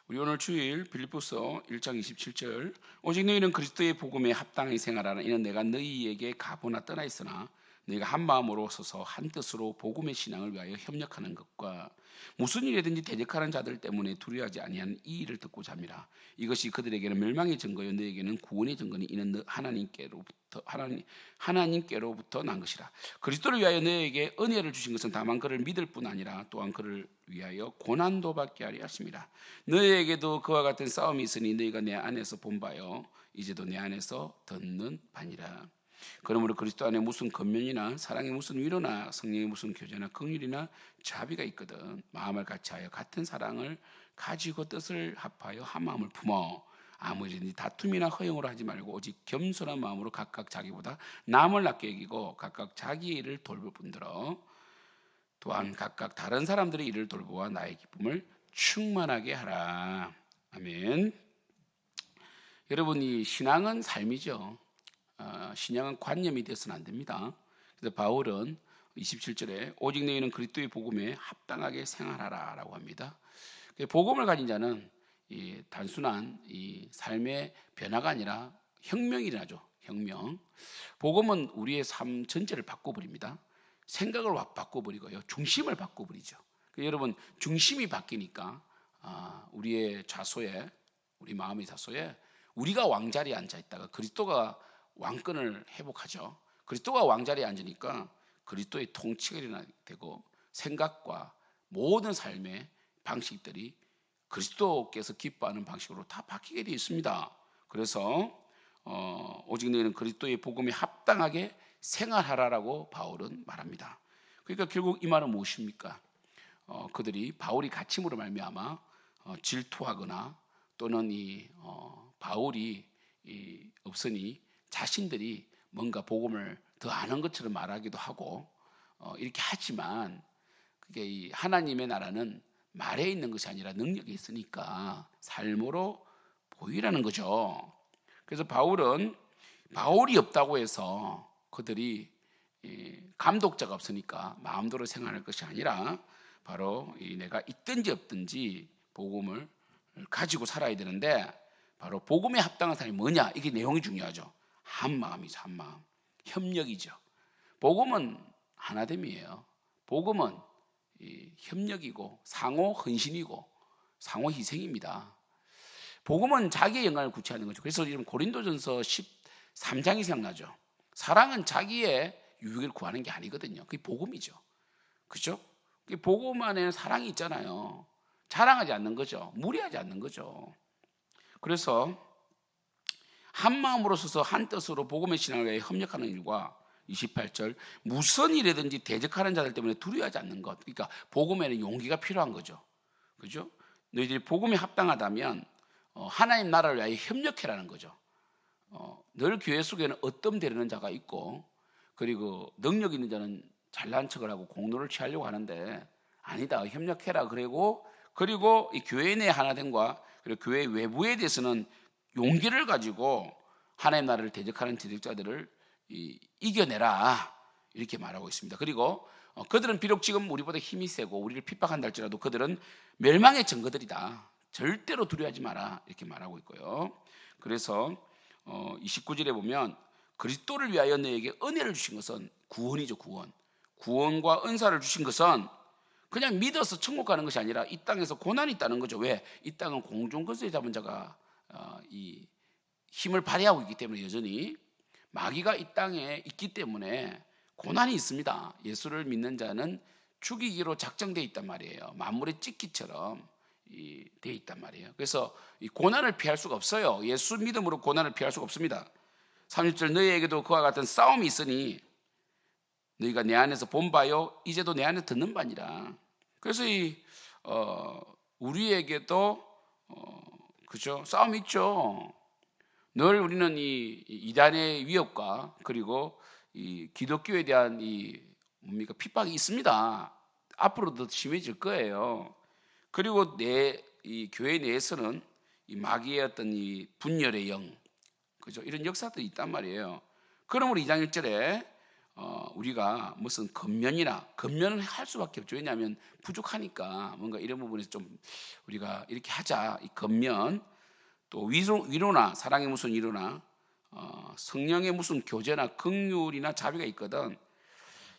우리 오늘 주일 빌립보서 1장 27절 오직 너희는 그리스도의 복음에 합당히 생활하라. 이는 내가 너희에게 가보나 떠나 있으나 너희가 한 마음으로 서서 한 뜻으로 복음의 신앙을 위하여 협력하는 것과 무슨 일이든지 대적하는 자들 때문에 두려워하지 아니하는 이 일을 듣고자 함이라. 이것이 그들에게는 멸망의 증거요 너희에게는 구원의 증거니 이는 하나님께로부터 난 것이라. 그리스도를 위하여 너희에게 은혜를 주신 것은 다만 그를 믿을 뿐 아니라 또한 그를 위하여 고난도 받게 하려 하심이라. 너희에게도 그와 같은 싸움이 있으니 너희가 내 안에서 본 바요 이제도 내 안에서 듣는 바니라. 그러므로 그리스도 안에 무슨 권면이나 사랑의 무슨 위로나 성령의 무슨 교제나 긍휼이나 자비가 있거든 마음을 같이하여 같은 사랑을 가지고 뜻을 합하여 한 마음을 품어 아무리 다툼이나 허용으로 하지 말고 오직 겸손한 마음으로 각각 자기보다 남을 낫게 여기고 각각 자기 일을 돌볼 뿐더러 또한 각각 다른 사람들의 일을 돌보아 나의 기쁨을 충만하게 하라. 아멘. 여러분, 이 신앙은 삶이죠. 신앙은 관념이 되어서는 안 됩니다. 그래서 바울은 27절에 오직 너희는 그리스도의 복음에 합당하게 생활하라라고 합니다. 복음을 가진 자는 이 단순한 이 삶의 변화가 아니라 혁명이라죠. 혁명. 복음은 우리의 삶 전체를 바꿔버립니다. 생각을 바꿔버리고요. 중심을 바꿔버리죠. 여러분 중심이 바뀌니까 우리의 좌소에 우리 마음의 좌소에 우리가 왕자리에 앉아 있다가 그리스도가 왕권을 회복하죠. 그리스도가 왕자리에 앉으니까 그리스도의 통치가 일어나고 생각과 모든 삶의 방식들이 그리스도께서 기뻐하는 방식으로 다 바뀌게 되어 있습니다. 그래서 오직 너희는 그리스도의 복음에 합당하게 생활하라라고 바울은 말합니다. 그러니까 결국 이 말은 무엇입니까? 그들이 바울이 갇힘으로 말미암아 질투하거나 또는 바울이 없으니 자신들이 뭔가 복음을 더 아는 것처럼 말하기도 하고 이렇게 하지만 그게 이 하나님의 나라는 말에 있는 것이 아니라 능력이 있으니까 삶으로 보이라는 거죠. 그래서 바울은 바울이 없다고 해서 그들이 감독자가 없으니까 마음대로 생활할 것이 아니라 바로 내가 있든지 없든지 복음을 가지고 살아야 되는데 바로 복음에 합당한 사람이 뭐냐? 이게 내용이 중요하죠. 한 마음이죠. 한 마음. 협력이죠. 복음은 하나됨이에요. 복음은 협력이고 상호 헌신이고 상호 희생입니다. 복음은 자기의 영광을 구체하는 거죠. 그래서 지금 고린도전서 13장이 생각나죠. 사랑은 자기의 유익을 구하는 게 아니거든요. 그게 복음이죠. 그죠? 복음 안에는 사랑이 있잖아요. 자랑하지 않는 거죠. 무리하지 않는 거죠. 그래서 한 마음으로 서서 한 뜻으로 복음의 신앙을 위해 협력하는 일과 28절 무슨 일이든지 대적하는 자들 때문에 두려워하지 않는 것. 그러니까 복음에는 용기가 필요한 거죠. 그죠? 너희들이 복음에 합당하다면 하나님 나라를 위하여 협력해라는 거죠. 늘 교회 속에는 얻덤되려는 자가 있고 그리고 능력 있는 자는 잘난 척을 하고 공로를 취하려고 하는데 아니다. 협력해라. 그리고 이 교회 내 하나됨과 그리고 교회 외부에 대해서는 용기를 가지고 하나님 나라를 대적하는 대적자들을 이겨내라. 이렇게 말하고 있습니다. 그리고 그들은 비록 지금 우리보다 힘이 세고 우리를 핍박한다 할지라도 그들은 멸망의 증거들이다. 절대로 두려워하지 마라. 이렇게 말하고 있고요. 그래서 29절에 보면 그리스도를 위하여 너에게 은혜를 주신 것은 구원이죠. 구원과 은사를 주신 것은 그냥 믿어서 천국 가는 것이 아니라 이 땅에서 고난이 있다는 거죠. 왜? 이 땅은 공중권세 잡은 자가 이 힘을 발휘하고 있기 때문에 여전히 마귀가 이 땅에 있기 때문에 고난이 있습니다. 예수를 믿는 자는 죽이기로 작정되어 있단 말이에요. 만물의 찢기처럼 되어 있단 말이에요. 그래서 이 고난을 피할 수가 없어요. 예수 믿음으로 고난을 피할 수가 없습니다. 30절 너희에게도 그와 같은 싸움이 있으니 너희가 내 안에서 본 바요 이제도 내 안에 듣는 바니라. 그래서 우리에게도 그죠? 싸움이 있죠. 늘 우리는 이 이단의 위협과 그리고 이 기독교에 대한 핍박이 있습니다. 앞으로도 심해질 거예요. 그리고 이 교회 내에서는 이 마귀의 어떤 이 분열의 영, 그죠? 이런 역사들이 있단 말이에요. 그러므로 2장 1절에 우리가 무슨 겉면은 할 수밖에 없죠. 왜냐하면 부족하니까 뭔가 이런 부분에서 좀 우리가 이렇게 하자. 이 겉면 또 위로나 사랑의 무슨 위로나 성령의 무슨 교제나 긍휼이나 자비가 있거든.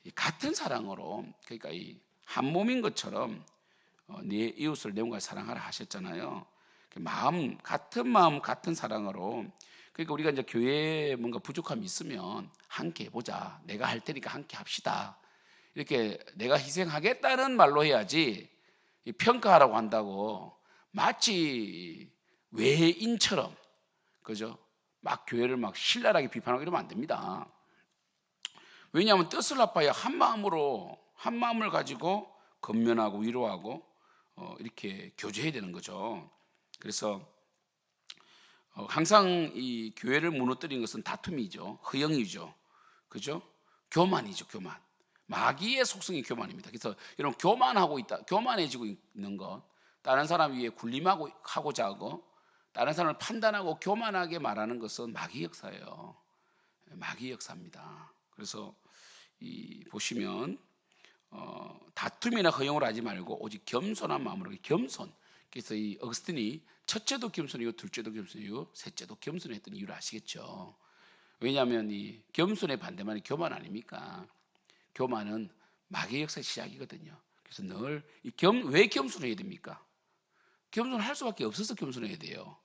이 같은 사랑으로 그러니까 이 한 몸인 것처럼 네 이웃을 내 몸과 사랑하라 하셨잖아요. 같은 마음 같은 사랑으로 그러니까 우리가 이제 교회에 뭔가 부족함이 있으면 함께 해보자. 내가 할 테니까 함께 합시다. 이렇게 내가 희생하겠다는 말로 해야지 이 평가하라고 한다고 마치 외인처럼 그죠? 막 교회를 막 신랄하게 비판하고 이러면 안 됩니다. 왜냐하면 뜻을 합하여 한 마음을 가지고 건면하고 위로하고 이렇게 교제해야 되는 거죠. 그래서 항상 이 교회를 무너뜨리는 것은 다툼이죠. 허영이죠. 그죠? 교만이죠. 교만. 마귀의 속성이 교만입니다. 그래서 이런 교만해지고 있는 것, 다른 사람 위에 군림하고자 하고 다른 사람을 판단하고 교만하게 말하는 것은 마귀 역사예요. 마귀 역사입니다. 그래서 보시면 다툼이나 허용을 하지 말고 오직 겸손한 마음으로 겸손. 그래서 이 어거스틴이 첫째도 겸손이고 둘째도 겸손이고 셋째도 겸손했던 이유를 아시겠죠? 왜냐하면 이 겸손의 반대말이 교만 아닙니까? 교만은 마귀의 역사의 시작이거든요. 그래서 늘 왜 겸손해야 됩니까? 겸손할 수밖에 없어서 겸손해야 돼요.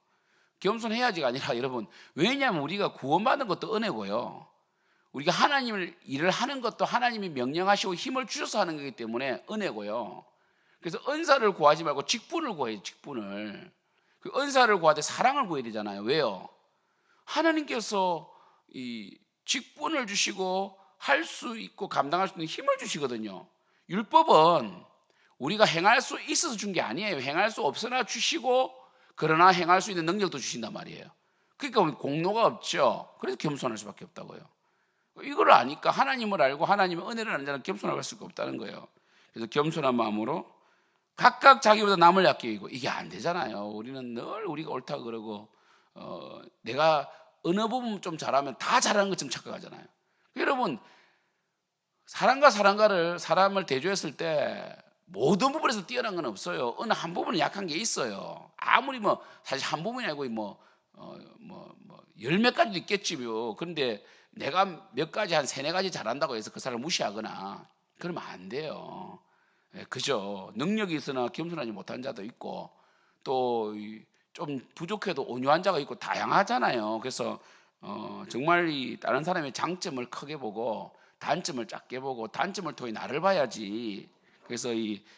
겸손해야지가 아니라 여러분 왜냐하면 우리가 구원받은 것도 은혜고요. 우리가 하나님을 일을 하는 것도 하나님이 명령하시고 힘을 주셔서 하는 거기 때문에 은혜고요. 그래서 은사를 구하지 말고 직분을 구해요. 직분을. 그 은사를 구하되 사랑을 구해야 되잖아요. 왜요? 하나님께서 이 직분을 주시고 할 수 있고 감당할 수 있는 힘을 주시거든요. 율법은 우리가 행할 수 있어서 준 게 아니에요. 행할 수 없으나 주시고 그러나 행할 수 있는 능력도 주신단 말이에요. 그러니까 공로가 없죠. 그래서 겸손할 수밖에 없다고요. 이걸 아니까 하나님을 알고 하나님의 은혜를 아는 자는 겸손할 수가 없다는 거예요. 그래서 겸손한 마음으로 각각 자기보다 남을 아끼고 이게 안 되잖아요. 우리는 늘 우리가 옳다고 그러고 내가 어느 부분 좀 잘하면 다 잘하는 것처럼 착각하잖아요. 여러분 사람을 대조했을 때 모든 부분에서 뛰어난 건 없어요. 어느 한 부분은 약한 게 있어요. 아무리 사실 한 부분이 아니고 열 몇 가지도 있겠지요. 그런데 내가 몇 가지 한 세네 가지 잘한다고 해서 그 사람을 무시하거나 그러면 안 돼요. 그죠? 능력이 있으나 겸손하지 못한 자도 있고 또 좀 부족해도 온유한 자가 있고 다양하잖아요. 그래서 정말 다른 사람의 장점을 크게 보고 단점을 작게 보고 단점을 통해 나를 봐야지. 그래서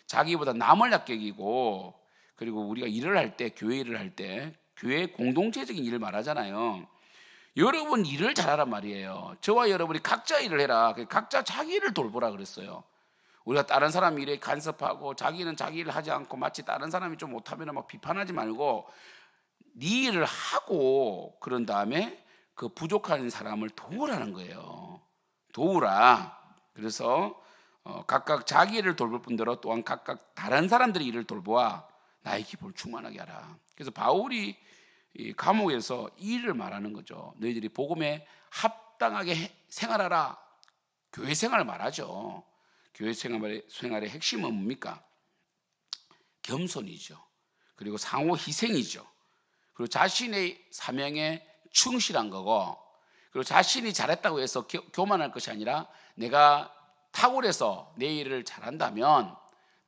자기보다 남을 아끼고 그리고 우리가 일을 할 때 교회 일을 할 때 교회 공동체적인 일을 말하잖아요. 여러분 일을 잘하란 말이에요. 저와 여러분이 각자 일을 해라. 각자 자기 일을 돌보라 그랬어요. 우리가 다른 사람 일에 간섭하고 자기는 자기 일을 하지 않고 마치 다른 사람이 좀 못하면 막 비판하지 말고 네 일을 하고 그런 다음에 그 부족한 사람을 도우라는 거예요. 도우라. 그래서 각각 자기 일을 돌볼 뿐더러 또한 각각 다른 사람들의 일을 돌보아 나의 기쁨을 충만하게 하라. 그래서 바울이 이 감옥에서 이 일을 말하는 거죠. 너희들이 복음에 합당하게 생활하라. 교회 생활을 말하죠. 교회 생활의 핵심은 뭡니까? 겸손이죠. 그리고 상호 희생이죠. 그리고 자신의 사명에 충실한 거고, 그리고 자신이 잘했다고 해서 교만할 것이 아니라 내가 탁월해서 내 일을 잘한다면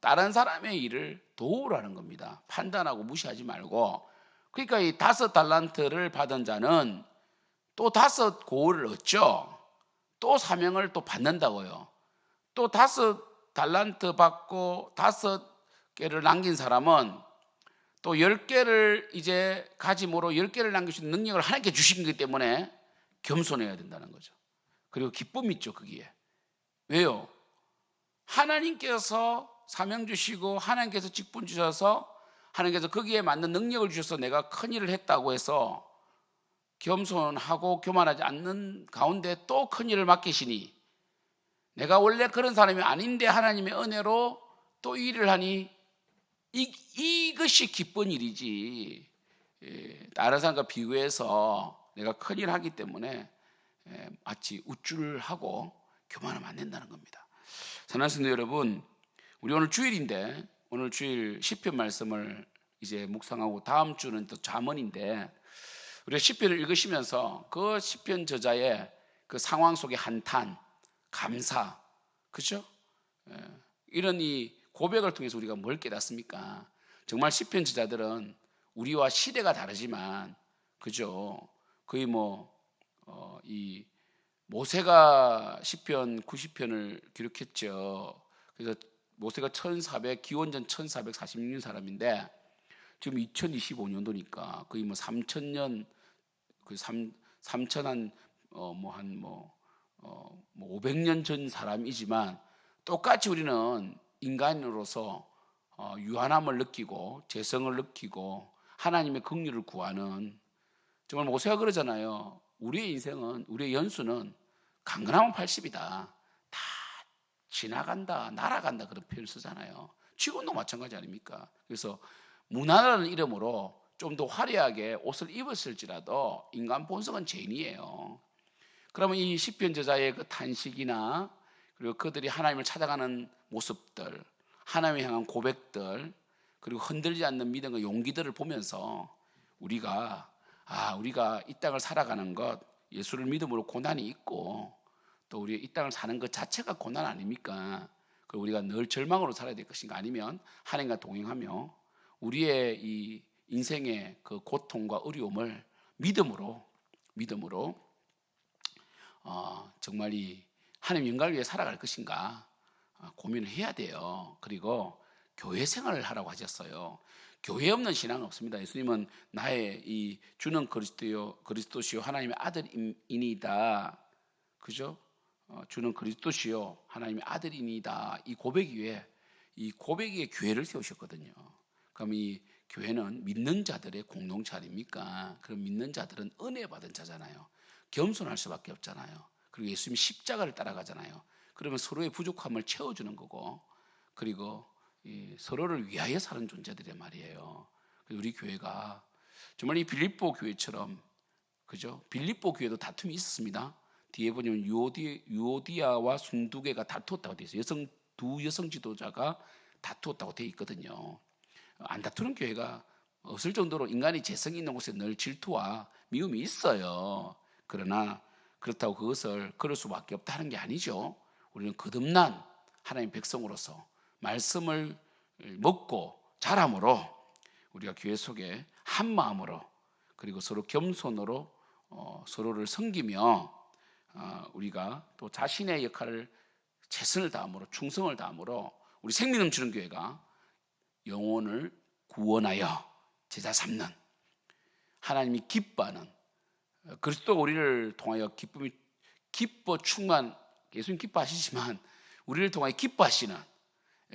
다른 사람의 일을 도우라는 겁니다. 판단하고 무시하지 말고. 그러니까 이 5달란트를 받은 자는 또 5고을을 얻죠. 또 사명을 또 받는다고요. 또 5달란트 받고 5개를 남긴 사람은 또 10개를 이제 가짐으로 10개를 남길 수 있는 능력을 하나님께 주신 거기 때문에 겸손해야 된다는 거죠. 그리고 기쁨이 있죠, 거기에. 왜요? 하나님께서 사명 주시고 하나님께서 직분 주셔서 하나님께서 거기에 맞는 능력을 주셔서 내가 큰 일을 했다고 해서 겸손하고 교만하지 않는 가운데 또 큰 일을 맡기시니 내가 원래 그런 사람이 아닌데 하나님의 은혜로 또 이 일을 하니 이것이 기쁜 일이지. 다른 사람과 비교해서 내가 큰 일을 하기 때문에 마치 우쭐하고 교만하면 안 된다는 겁니다. 사랑하는 성도 여러분, 우리 오늘 주일인데 오늘 주일 시편 말씀을 이제 묵상하고 다음 주는 또 잠언인데 우리가 시편을 읽으시면서 그 시편 저자의 그 상황 속의 한탄, 감사, 그렇죠? 이런 이 고백을 통해서 우리가 뭘 깨닫습니까? 정말 시편 저자들은 우리와 시대가 다르지만, 그죠? 거의 이 모세가 시편 90편을 기록했죠. 그래서 모세가 기원전 1446년 사람인데 지금 2025년도니까 거의 3000년 그 3천 500년 전 사람이지만 똑같이 우리는 인간으로서 유한함을 느끼고 재성을 느끼고 하나님의 긍휼을 구하는, 정말 모세가 그러잖아요. 우리의 인생은, 우리의 연수는 강건하면 80이다. 다 지나간다, 날아간다, 그런 표현을 쓰잖아요. 지금도 마찬가지 아닙니까? 그래서 무난하다는 이름으로 좀 더 화려하게 옷을 입었을지라도 인간 본성은 죄인이에요. 그러면 이 시편 저자의 그 탄식이나 그리고 그들이 하나님을 찾아가는 모습들, 하나님을 향한 고백들, 그리고 흔들리지 않는 믿음과 용기들을 보면서 우리가 이 땅을 살아가는 것, 예수를 믿음으로 고난이 있고 또 우리 이 땅을 사는 것 자체가 고난 아닙니까? 그리고 우리가 늘 절망으로 살아야 될 것인가, 아니면 하나님과 동행하며 우리의 이 인생의 그 고통과 어려움을 믿음으로 정말 이 하나님 영광을 위해 살아갈 것인가 고민을 해야 돼요. 그리고 교회 생활을 하라고 하셨어요. 교회 없는 신앙은 없습니다. 예수님은 나의 이 주는 그리스도시요 하나님의 아들이니이다. 그죠? 주는 그리스도시요 하나님의 아들이니이다. 이 고백 위에 교회를 세우셨거든요. 그럼 이 교회는 믿는 자들의 공동체 아닙니까? 그럼 믿는 자들은 은혜 받은 자잖아요. 겸손할 수밖에 없잖아요. 그리고 예수님이 십자가를 따라가잖아요. 그러면 서로의 부족함을 채워주는 거고, 그리고 서로를 위하여 사는 존재들의 말이에요. 그래서 우리 교회가 정말 이 빌립보 교회처럼, 그죠? 빌립보 교회도 다툼이 있었습니다. 뒤에 보면 유오디아와 순두개가 다투었다고 되어 있어요. 두 여성 지도자가 다투었다고 되어 있거든요. 안 다투는 교회가 없을 정도로 인간이 재성이 있는 곳에 늘 질투와 미움이 있어요. 그러나 그렇다고 그것을 그럴 수밖에 없다는 게 아니죠. 우리는 거듭난 하나님 백성으로서 말씀을 먹고 자람으로 우리가 교회 속에 한 마음으로, 그리고 서로 겸손으로 서로를 섬기며 우리가 또 자신의 역할을 최선을 다함으로, 충성을 다함으로 우리 생명 넘치는 교회가 영혼을 구원하여 제자 삼는, 하나님이 기뻐하는, 그리스도가 우리를 통하여 기뻐 충만, 예수님 기뻐하시지만 우리를 통하여 기뻐하시는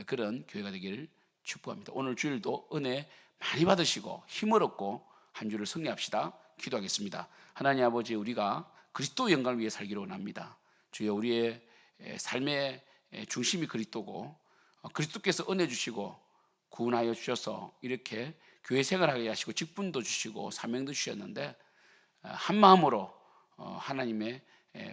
그런 교회가 되기를 축복합니다. 오늘 주일도 은혜 많이 받으시고 힘을 얻고 한 주를 승리합시다. 기도하겠습니다. 하나님 아버지, 우리가 그리스도 영광을 위해 살기를 원합니다. 주여, 우리의 삶의 중심이 그리스도고 그리스도께서 은혜 주시고 구원하여 주셔서 이렇게 교회 생활하게 하시고 직분도 주시고 사명도 주셨는데 한 마음으로 하나님의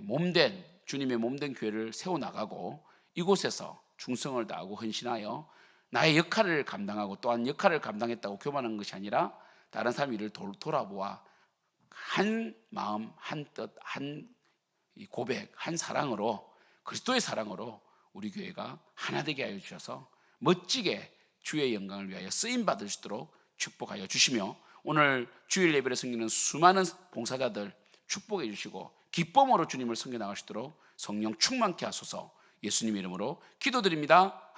몸된, 주님의 몸된 교회를 세워나가고 이곳에서 충성을 다하고 헌신하여 나의 역할을 감당하고 또한 역할을 감당했다고 교만한 것이 아니라 다른 사람 일을 돌아보아 한 마음, 한 뜻, 한 고백, 한 사랑으로, 그리스도의 사랑으로 우리 교회가 하나 되게 하여 주셔서 멋지게 주의 영광을 위하여 쓰임받을 수 있도록 축복하여 주시며, 오늘 주일 예배를 섬기는 수많은 봉사자들 축복해 주시고 기쁨으로 주님을 섬겨 나갈 수 있도록 성령 충만케 하소서. 예수님 이름으로 기도드립니다.